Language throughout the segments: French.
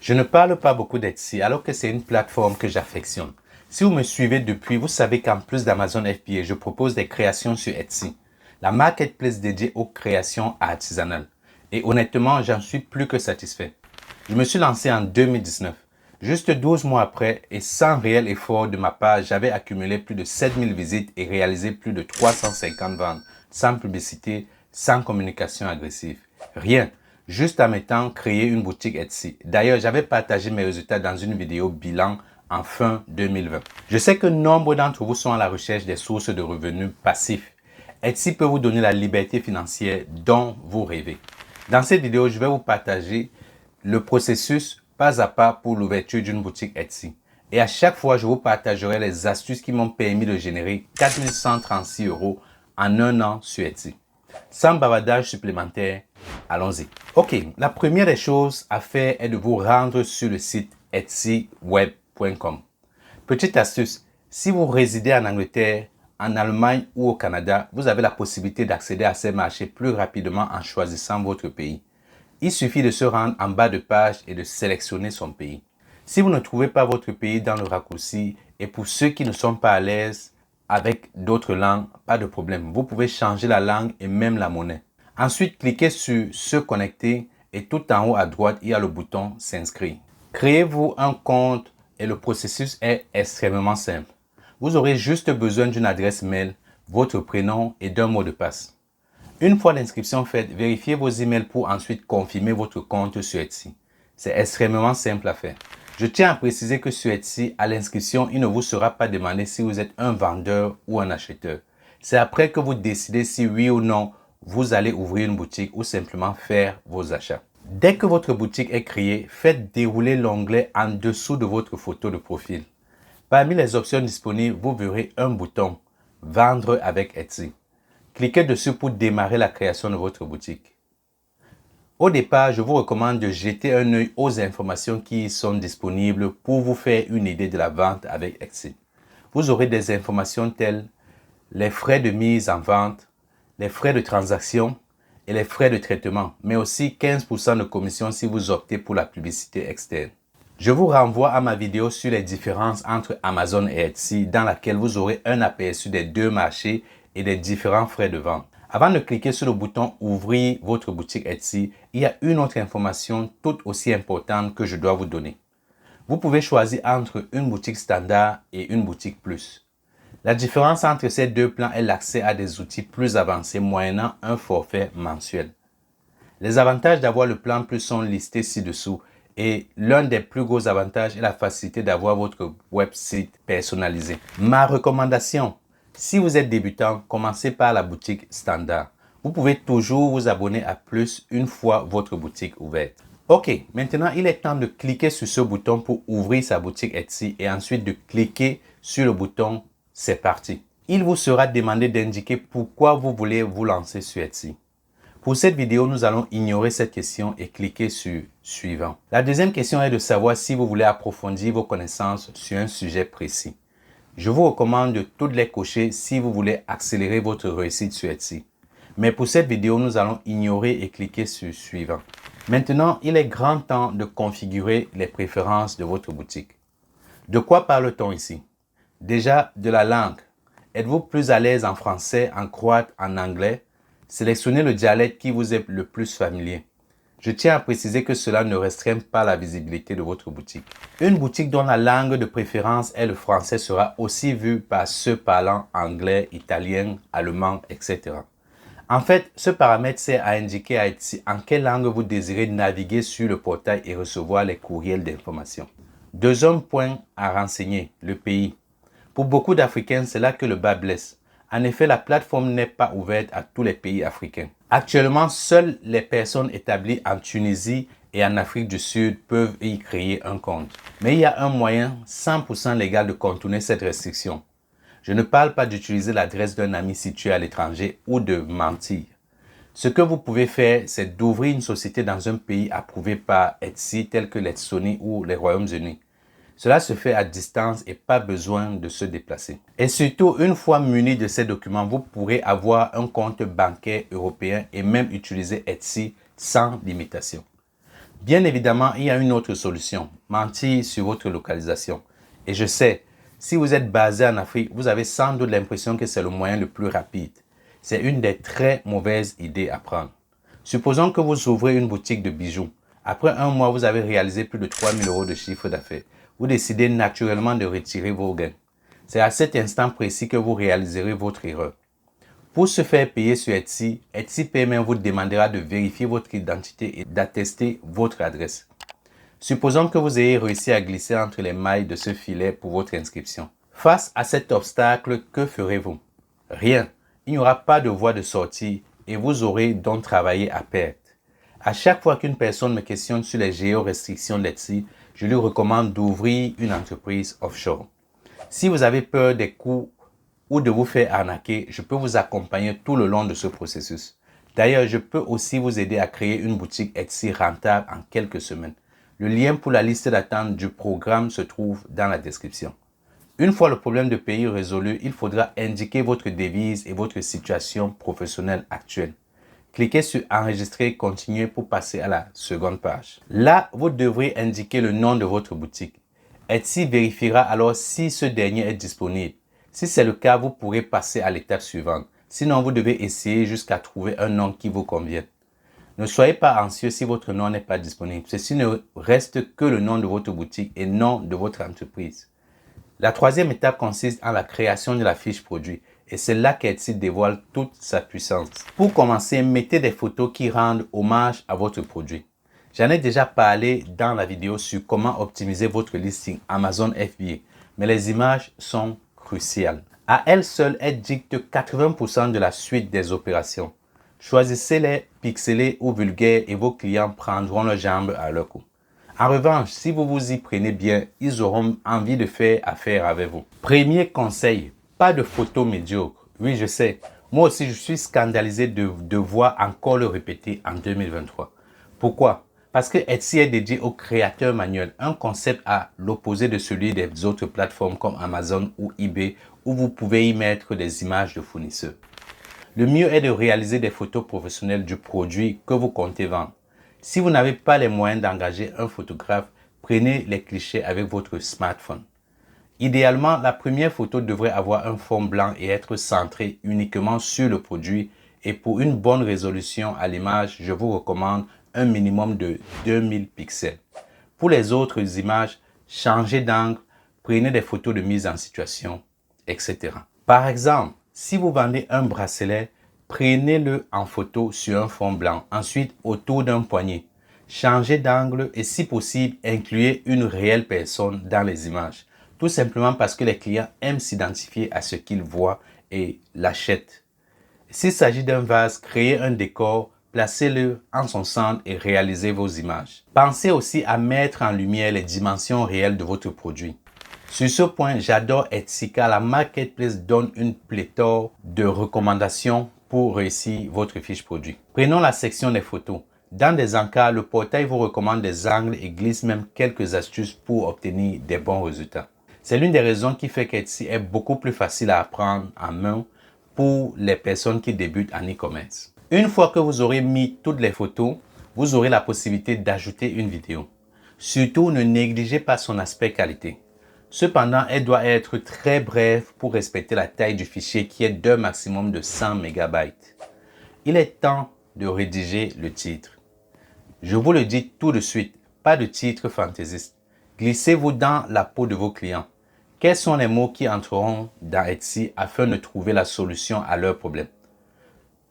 Je ne parle pas beaucoup d'Etsy alors que c'est une plateforme que j'affectionne. Si vous me suivez depuis, vous savez qu'en plus d'Amazon FBA, je propose des créations sur Etsy, la marketplace dédiée aux créations artisanales. Et honnêtement, j'en suis plus que satisfait. Je me suis lancé en 2019. Juste 12 mois après et sans réel effort de ma part, j'avais accumulé plus de 7000 visites et réalisé plus de 350 ventes, sans publicité, sans communication agressive. Rien, juste en m'étant créé une boutique Etsy. D'ailleurs, j'avais partagé mes résultats dans une vidéo bilan en fin 2020. Je sais que nombre d'entre vous sont à la recherche des sources de revenus passifs. Etsy peut vous donner la liberté financière dont vous rêvez. Dans cette vidéo, je vais vous partager le processus pas à pas pour l'ouverture d'une boutique Etsy. Et à chaque fois, je vous partagerai les astuces qui m'ont permis de générer 4136 € en un an sur Etsy. Sans bavardage supplémentaire, allons-y. Ok, la première des choses à faire est de vous rendre sur le site etsyweb.com. Petite astuce, si vous résidez en Angleterre, en Allemagne ou au Canada, vous avez la possibilité d'accéder à ces marchés plus rapidement en choisissant votre pays. Il suffit de se rendre en bas de page et de sélectionner son pays. Si vous ne trouvez pas votre pays dans le raccourci, et pour ceux qui ne sont pas à l'aise avec d'autres langues, pas de problème. Vous pouvez changer la langue et même la monnaie. Ensuite, cliquez sur Se connecter et tout en haut à droite, il y a le bouton S'inscrire. Créez-vous un compte et le processus est extrêmement simple. Vous aurez juste besoin d'une adresse mail, votre prénom et d'un mot de passe. Une fois l'inscription faite, vérifiez vos emails pour ensuite confirmer votre compte sur Etsy. C'est extrêmement simple à faire. Je tiens à préciser que sur Etsy, à l'inscription, il ne vous sera pas demandé si vous êtes un vendeur ou un acheteur. C'est après que vous décidez si oui ou non vous allez ouvrir une boutique ou simplement faire vos achats. Dès que votre boutique est créée, faites dérouler l'onglet en dessous de votre photo de profil. Parmi les options disponibles, vous verrez un bouton « Vendre avec Etsy ». Cliquez dessus pour démarrer la création de votre boutique. Au départ, je vous recommande de jeter un œil aux informations qui sont disponibles pour vous faire une idée de la vente avec Etsy. Vous aurez des informations telles les frais de mise en vente, les frais de transaction et les frais de traitement, mais aussi 15% de commission si vous optez pour la publicité externe. Je vous renvoie à ma vidéo sur les différences entre Amazon et Etsy dans laquelle vous aurez un aperçu des deux marchés et des différents frais de vente. Avant de cliquer sur le bouton Ouvrir votre boutique Etsy, il y a une autre information tout aussi importante que je dois vous donner. Vous pouvez choisir entre une boutique standard et une boutique plus. La différence entre ces deux plans est l'accès à des outils plus avancés moyennant un forfait mensuel. Les avantages d'avoir le plan plus sont listés ci-dessous et l'un des plus gros avantages est la facilité d'avoir votre website personnalisé. Ma recommandation, si vous êtes débutant, commencez par la boutique standard. Vous pouvez toujours vous abonner à plus une fois votre boutique ouverte. Ok, maintenant il est temps de cliquer sur ce bouton pour ouvrir sa boutique Etsy et ensuite de cliquer sur le bouton C'est parti. Il vous sera demandé d'indiquer pourquoi vous voulez vous lancer sur Etsy. Pour cette vidéo, nous allons ignorer cette question et cliquer sur Suivant. La deuxième question est de savoir si vous voulez approfondir vos connaissances sur un sujet précis. Je vous recommande de toutes les cocher si vous voulez accélérer votre réussite sur Etsy. Mais pour cette vidéo, nous allons ignorer et cliquer sur Suivant. Maintenant, il est grand temps de configurer les préférences de votre boutique. De quoi parle-t-on ici? Déjà, de la langue. Êtes-vous plus à l'aise en français, en croate, en anglais? Sélectionnez le dialecte qui vous est le plus familier. Je tiens à préciser que cela ne restreint pas la visibilité de votre boutique. Une boutique dont la langue de préférence est le français sera aussi vue par ceux parlant anglais, italien, allemand, etc. En fait, ce paramètre sert à indiquer à Etsy en quelle langue vous désirez naviguer sur le portail et recevoir les courriels d'information. Deuxième point à renseigner, le pays. Pour beaucoup d'Africains, c'est là que le bas blesse. En effet, la plateforme n'est pas ouverte à tous les pays africains. Actuellement, seules les personnes établies en Tunisie et en Afrique du Sud peuvent y créer un compte. Mais il y a un moyen 100% légal de contourner cette restriction. Je ne parle pas d'utiliser l'adresse d'un ami situé à l'étranger ou de mentir. Ce que vous pouvez faire, c'est d'ouvrir une société dans un pays approuvé par Etsy tel que l'Estonie ou les Royaumes-Unis. Cela se fait à distance et pas besoin de se déplacer. Et surtout, une fois muni de ces documents, vous pourrez avoir un compte bancaire européen et même utiliser Etsy sans limitation. Bien évidemment, il y a une autre solution, mentir sur votre localisation. Et je sais, si vous êtes basé en Afrique, vous avez sans doute l'impression que c'est le moyen le plus rapide. C'est une des très mauvaises idées à prendre. Supposons que vous ouvrez une boutique de bijoux. Après un mois, vous avez réalisé plus de 3 000 € de chiffre d'affaires. Vous décidez naturellement de retirer vos gains. C'est à cet instant précis que vous réaliserez votre erreur. Pour se faire payer sur Etsy, Etsy Payment vous demandera de vérifier votre identité et d'attester votre adresse. Supposons que vous ayez réussi à glisser entre les mailles de ce filet pour votre inscription. Face à cet obstacle, que ferez-vous? Rien. Il n'y aura pas de voie de sortie et vous aurez donc travaillé à perte. À chaque fois qu'une personne me questionne sur les géorestrictions d'Etsy, je lui recommande d'ouvrir une entreprise offshore. Si vous avez peur des coûts ou de vous faire arnaquer, je peux vous accompagner tout le long de ce processus. D'ailleurs, je peux aussi vous aider à créer une boutique Etsy rentable en quelques semaines. Le lien pour la liste d'attente du programme se trouve dans la description. Une fois le problème de pays résolu, il faudra indiquer votre devise et votre situation professionnelle actuelle. Cliquez sur Enregistrer et continuer pour passer à la seconde page. Là, vous devrez indiquer le nom de votre boutique. Etsy vérifiera alors si ce dernier est disponible. Si c'est le cas, vous pourrez passer à l'étape suivante. Sinon, vous devez essayer jusqu'à trouver un nom qui vous convienne. Ne soyez pas anxieux si votre nom n'est pas disponible. Ceci ne reste que le nom de votre boutique et non de votre entreprise. La troisième étape consiste en la création de la fiche produit et c'est là qu'Etsy dévoile toute sa puissance. Pour commencer, mettez des photos qui rendent hommage à votre produit. J'en ai déjà parlé dans la vidéo sur comment optimiser votre listing Amazon FBA, mais les images sont cruciales. À elles seules, elles dictent 80% de la suite des opérations. Choisissez-les pixelés ou vulgaires et vos clients prendront leurs jambes à leur cou. En revanche, si vous vous y prenez bien, ils auront envie de faire affaire avec vous. Premier conseil, pas de photos médiocres. Oui, je sais, moi aussi je suis scandalisé de devoir encore le répéter en 2023. Pourquoi? Parce que Etsy est dédié aux créateurs manuels, un concept à l'opposé de celui des autres plateformes comme Amazon ou eBay où vous pouvez y mettre des images de fournisseurs. Le mieux est de réaliser des photos professionnelles du produit que vous comptez vendre. Si vous n'avez pas les moyens d'engager un photographe, prenez les clichés avec votre smartphone. Idéalement, la première photo devrait avoir un fond blanc et être centrée uniquement sur le produit. Et pour une bonne résolution à l'image, je vous recommande un minimum de 2000 pixels. Pour les autres images, changez d'angle, prenez des photos de mise en situation, etc. Par exemple, si vous vendez un bracelet, prenez-le en photo sur un fond blanc, ensuite autour d'un poignet. Changez d'angle et si possible, incluez une réelle personne dans les images. Tout simplement parce que les clients aiment s'identifier à ce qu'ils voient et l'achètent. S'il s'agit d'un vase, créez un décor, placez-le en son centre et réalisez vos images. Pensez aussi à mettre en lumière les dimensions réelles de votre produit. Sur ce point, j'adore Etsy car la marketplace donne une pléthore de recommandations pour réussir votre fiche produit. Prenons la section des photos. Dans des encas, le portail vous recommande des angles et glisse même quelques astuces pour obtenir des bons résultats. C'est l'une des raisons qui fait qu'Etsy est beaucoup plus facile à apprendre en main pour les personnes qui débutent en e-commerce. Une fois que vous aurez mis toutes les photos, vous aurez la possibilité d'ajouter une vidéo. Surtout, ne négligez pas son aspect qualité. Cependant, elle doit être très brève pour respecter la taille du fichier qui est d'un maximum de 100 MB. Il est temps de rédiger le titre. Je vous le dis tout de suite, pas de titre fantaisiste. Glissez-vous dans la peau de vos clients. Quels sont les mots qui entreront dans Etsy afin de trouver la solution à leurs problèmes?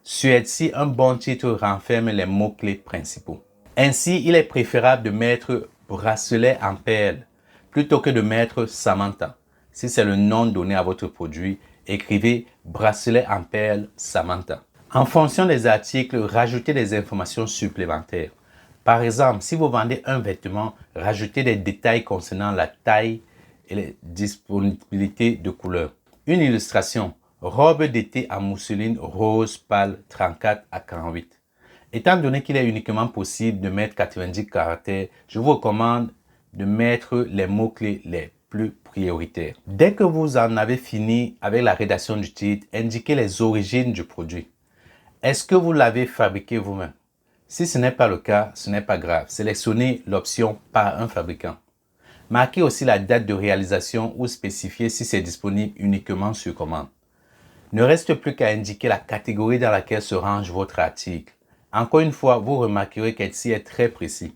Sur Etsy, un bon titre renferme les mots-clés principaux. Ainsi, il est préférable de mettre bracelet en perles plutôt que de mettre Samantha. Si c'est le nom donné à votre produit, écrivez bracelet en perles Samantha. En fonction des articles, rajoutez des informations supplémentaires. Par exemple, si vous vendez un vêtement, rajoutez des détails concernant la taille et les disponibilités de couleurs. Une illustration, robe d'été en mousseline rose pâle 34 à 48. Étant donné qu'il est uniquement possible de mettre 90 caractères, je vous recommande de mettre les mots-clés les plus prioritaires. Dès que vous en avez fini avec la rédaction du titre, indiquez les origines du produit. Est-ce que vous l'avez fabriqué vous-même? Si ce n'est pas le cas, ce n'est pas grave. Sélectionnez l'option par un fabricant. Marquez aussi la date de réalisation ou spécifiez si c'est disponible uniquement sur commande. Ne reste plus qu'à indiquer la catégorie dans laquelle se range votre article. Encore une fois, vous remarquerez qu'Etsy est très précis.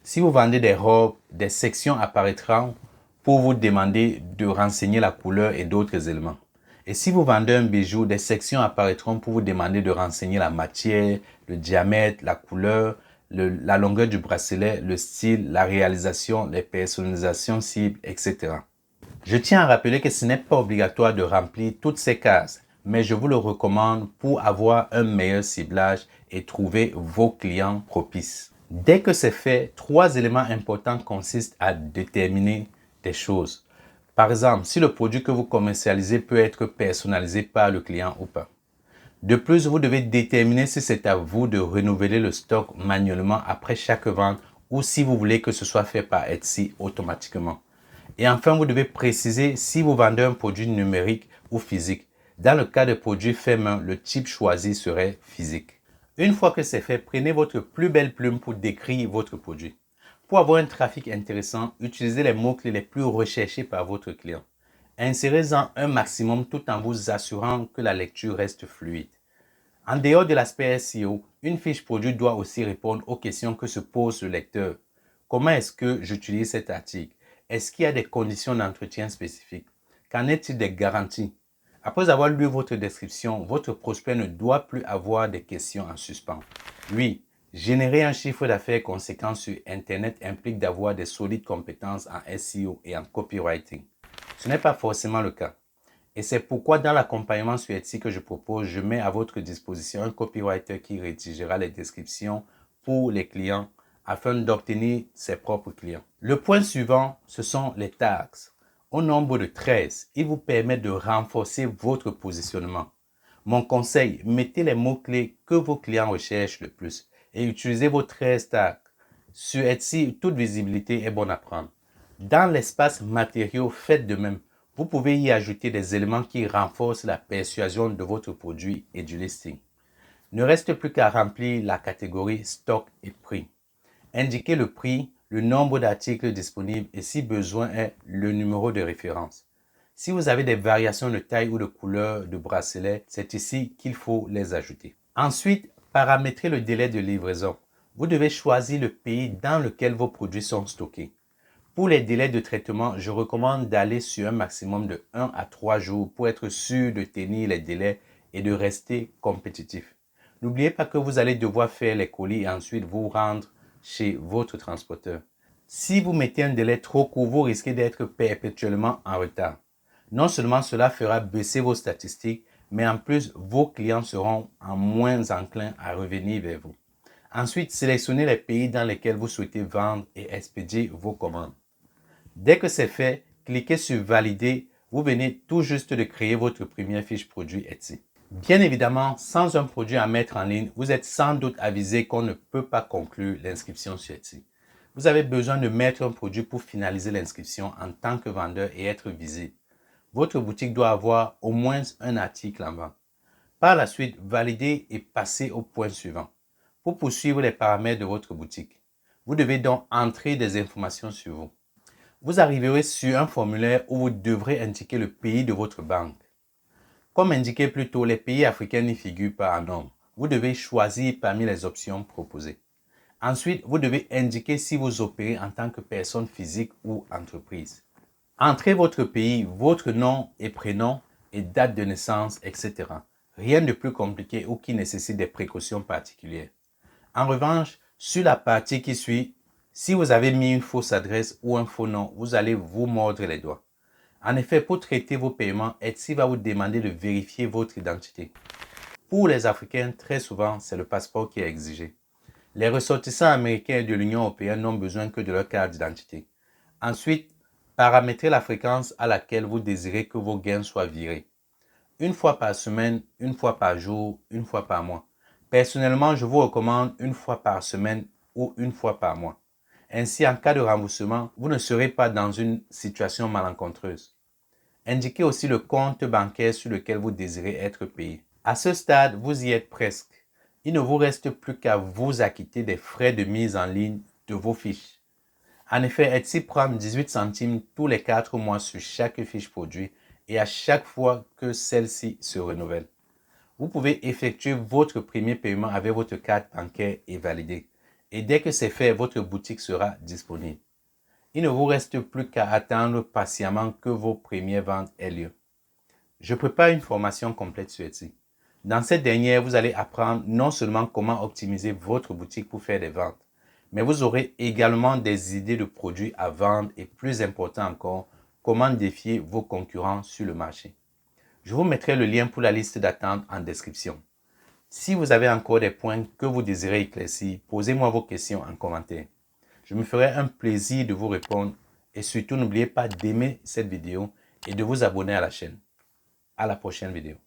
Si vous vendez des robes, des sections apparaîtront pour vous demander de renseigner la couleur et d'autres éléments. Et si vous vendez un bijou, des sections apparaîtront pour vous demander de renseigner la matière, le diamètre, la couleur, la longueur du bracelet, le style, la réalisation, les personnalisations cibles, etc. Je tiens à rappeler que ce n'est pas obligatoire de remplir toutes ces cases, mais je vous le recommande pour avoir un meilleur ciblage et trouver vos clients propices. Dès que c'est fait, 3 éléments importants consistent à déterminer des choses. Par exemple, si le produit que vous commercialisez peut être personnalisé par le client ou pas. De plus, vous devez déterminer si c'est à vous de renouveler le stock manuellement après chaque vente ou si vous voulez que ce soit fait par Etsy automatiquement. Et enfin, vous devez préciser si vous vendez un produit numérique ou physique. Dans le cas de produits faits main, le type choisi serait physique. Une fois que c'est fait, prenez votre plus belle plume pour décrire votre produit. Pour avoir un trafic intéressant, utilisez les mots-clés les plus recherchés par votre client. Insérez-en un maximum tout en vous assurant que la lecture reste fluide. En dehors de l'aspect SEO, une fiche produit doit aussi répondre aux questions que se pose le lecteur. Comment est-ce que j'utilise cet article? Est-ce qu'il y a des conditions d'entretien spécifiques? Qu'en est-il des garanties? Après avoir lu votre description, votre prospect ne doit plus avoir des questions en suspens. Oui, générer un chiffre d'affaires conséquent sur Internet implique d'avoir des solides compétences en SEO et en copywriting. Ce n'est pas forcément le cas. Et c'est pourquoi dans l'accompagnement sur Etsy que je propose, je mets à votre disposition un copywriter qui rédigera les descriptions pour les clients afin d'obtenir ses propres clients. Le point suivant, ce sont les tags. Au nombre de 13, ils vous permettent de renforcer votre positionnement. Mon conseil, mettez les mots-clés que vos clients recherchent le plus et utilisez vos 13 tags. Sur Etsy, toute visibilité est bonne à prendre. Dans l'espace matériaux, faites de même. Vous pouvez y ajouter des éléments qui renforcent la persuasion de votre produit et du listing. Ne reste plus qu'à remplir la catégorie stock et prix. Indiquez le prix, le nombre d'articles disponibles et si besoin est le numéro de référence. Si vous avez des variations de taille ou de couleur de bracelet, c'est ici qu'il faut les ajouter. Ensuite, paramétrez le délai de livraison. Vous devez choisir le pays dans lequel vos produits sont stockés. Pour les délais de traitement, je recommande d'aller sur un maximum de 1 à 3 jours pour être sûr de tenir les délais et de rester compétitif. N'oubliez pas que vous allez devoir faire les colis et ensuite vous rendre chez votre transporteur. Si vous mettez un délai trop court, vous risquez d'être perpétuellement en retard. Non seulement cela fera baisser vos statistiques, mais en plus, vos clients seront moins enclins à revenir vers vous. Ensuite, sélectionnez les pays dans lesquels vous souhaitez vendre et expédier vos commandes. Dès que c'est fait, cliquez sur Valider. Vous venez tout juste de créer votre première fiche produit Etsy. Bien évidemment, sans un produit à mettre en ligne, vous êtes sans doute avisé qu'on ne peut pas conclure l'inscription sur Etsy. Vous avez besoin de mettre un produit pour finaliser l'inscription en tant que vendeur et être visible. Votre boutique doit avoir au moins un article en vente. Par la suite, validez et passez au point suivant. Pour poursuivre les paramètres de votre boutique, vous devez donc entrer des informations sur vous. Vous arriverez sur un formulaire où vous devrez indiquer le pays de votre banque. Comme indiqué plus tôt, les pays africains n'y figurent pas en nombre. Vous devez choisir parmi les options proposées. Ensuite, vous devez indiquer si vous opérez en tant que personne physique ou entreprise. Entrez votre pays, votre nom et prénom et date de naissance, etc. Rien de plus compliqué ou qui nécessite des précautions particulières. En revanche, sur la partie qui suit, si vous avez mis une fausse adresse ou un faux nom, vous allez vous mordre les doigts. En effet, pour traiter vos paiements, Etsy va vous demander de vérifier votre identité. Pour les Africains, très souvent, c'est le passeport qui est exigé. Les ressortissants américains et de l'Union européenne n'ont besoin que de leur carte d'identité. Ensuite, paramétrez la fréquence à laquelle vous désirez que vos gains soient virés. Une fois par semaine, une fois par jour, une fois par mois. Personnellement, je vous recommande une fois par semaine ou une fois par mois. Ainsi, en cas de remboursement, vous ne serez pas dans une situation malencontreuse. Indiquez aussi le compte bancaire sur lequel vous désirez être payé. À ce stade, vous y êtes presque. Il ne vous reste plus qu'à vous acquitter des frais de mise en ligne de vos fiches. En effet, Etsy prend 18 centimes tous les 4 mois sur chaque fiche produit et à chaque fois que celle-ci se renouvelle. Vous pouvez effectuer votre premier paiement avec votre carte bancaire et valider. Et dès que c'est fait, votre boutique sera disponible. Il ne vous reste plus qu'à attendre patiemment que vos premières ventes aient lieu. Je prépare une formation complète sur Etsy. Dans cette dernière, vous allez apprendre non seulement comment optimiser votre boutique pour faire des ventes, mais vous aurez également des idées de produits à vendre et plus important encore, comment défier vos concurrents sur le marché. Je vous mettrai le lien pour la liste d'attente en description. Si vous avez encore des points que vous désirez éclaircir, posez-moi vos questions en commentaire. Je me ferai un plaisir de vous répondre et surtout n'oubliez pas d'aimer cette vidéo et de vous abonner à la chaîne. À la prochaine vidéo.